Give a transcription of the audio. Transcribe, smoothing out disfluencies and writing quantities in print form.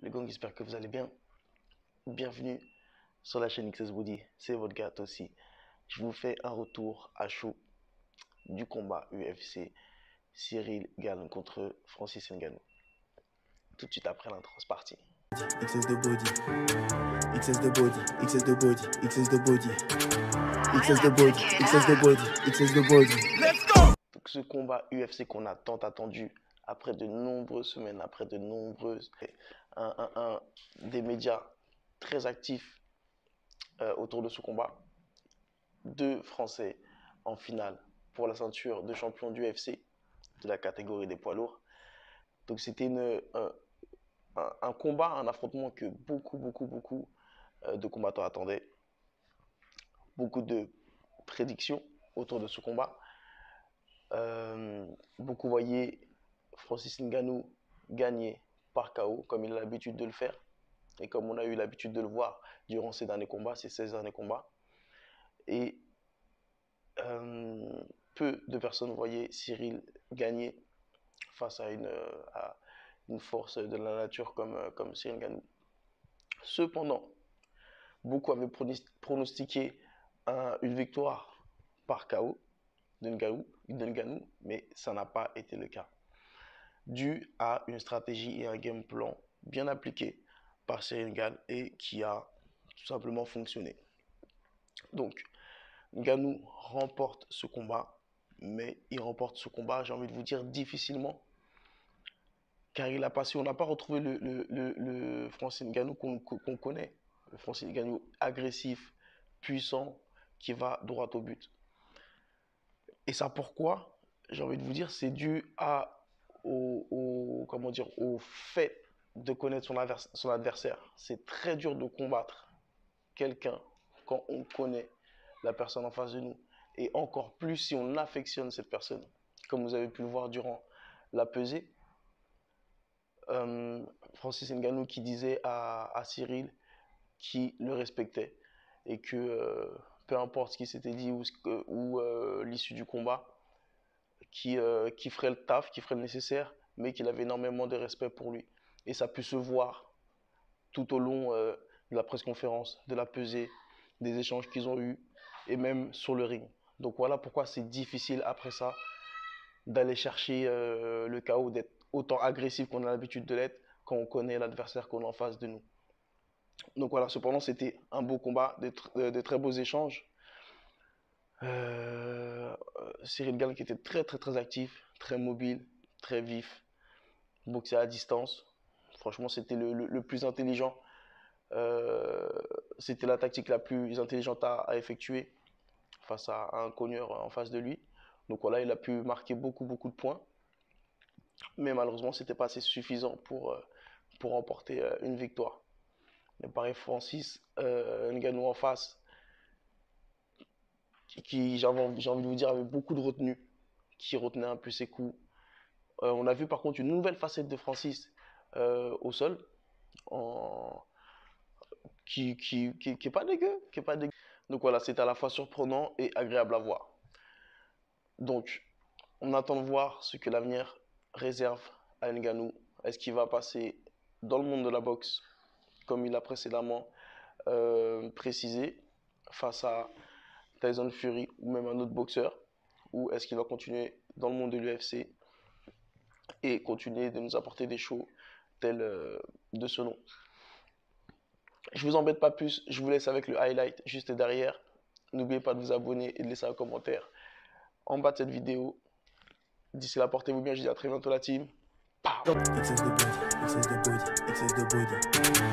Les gars, j'espère que vous allez bien. Bienvenue sur la chaîne XS Body, c'est votre gars aussi. Je vous fais un retour à chaud du combat UFC Cyril Gane contre Francis Ngannou. Tout de suite après l'intro, c'est parti. XS de body, XS de body, XS de body, XS de body, XS de body, XS de body, XS de body. Let's go! Donc ce combat UFC qu'on a tant attendu après de nombreuses semaines, après de nombreuses... des médias très actifs autour de ce combat. Deux Français en finale pour la ceinture de champion du UFC de la catégorie des poids lourds. Donc c'était un combat, un affrontement que beaucoup de combattants attendaient. Beaucoup de prédictions autour de ce combat. Beaucoup voyaient Francis Ngannou gagner par KO comme il a l'habitude de le faire et comme on a eu l'habitude de le voir durant ces derniers combats, ces 16 derniers combats. Et peu de personnes voyaient Cyril gagner face à une force de la nature comme Cyril Ngannou. Cependant, beaucoup avaient pronostiqué une victoire par KO de Ngannou, mais ça n'a pas été le cas. Dû à une stratégie et un game plan bien appliqué par Cyril Gane et qui a tout simplement fonctionné. Donc, Ngannou remporte ce combat, mais il remporte ce combat, j'ai envie de vous dire, difficilement, car on n'a pas retrouvé le Francis Ngannou qu'on connaît, le Francis Ngannou agressif, puissant, qui va droit au but. Et ça pourquoi, j'ai envie de vous dire, c'est dû au fait de connaître son adversaire. C'est très dur de combattre quelqu'un quand on connaît la personne en face de nous. Et encore plus si on affectionne cette personne. Comme vous avez pu le voir durant la pesée, Francis Ngannou qui disait à Cyril qu'il le respectait et que peu importe ce qui s'était dit ou l'issue du combat, qui ferait le taf, qui ferait le nécessaire, mais qu'il avait énormément de respect pour lui. Et ça a pu se voir tout au long de la presse-conférence, de la pesée, des échanges qu'ils ont eus, et même sur le ring. Donc voilà pourquoi c'est difficile après ça d'aller chercher le KO, d'être autant agressif qu'on a l'habitude de l'être quand on connaît l'adversaire qu'on a en face de nous. Donc voilà, cependant c'était un beau combat, de très beaux échanges. Cyril Gane qui était très actif, très mobile, très vif, boxer à distance. Franchement, c'était le plus intelligent. C'était la tactique la plus intelligente à effectuer face à un cogneur en face de lui. Donc voilà, il a pu marquer beaucoup de points. Mais malheureusement, ce n'était pas assez suffisant pour remporter une victoire. Mais pareil, Francis Ngannou en face, qui j'ai envie de vous dire, avait beaucoup de retenue, qui retenait un peu ses coups. On a vu par contre une nouvelle facette de Francis au sol, qui est pas dégueu, Donc voilà, c'est à la fois surprenant et agréable à voir. Donc, on attend de voir ce que l'avenir réserve à Ngannou. Est-ce qu'il va passer dans le monde de la boxe, comme il a précédemment précisé, face à Tyson Fury ou même un autre boxeur, ou est-ce qu'il va continuer dans le monde de l'UFC et continuer de nous apporter des shows tels de ce nom. Je vous embête pas plus, je vous laisse avec le highlight juste derrière. N'oubliez pas de vous abonner et de laisser un commentaire en bas de cette vidéo. D'ici là, portez-vous bien, je dis à très bientôt la team. XS de body, XS de body, XS de body.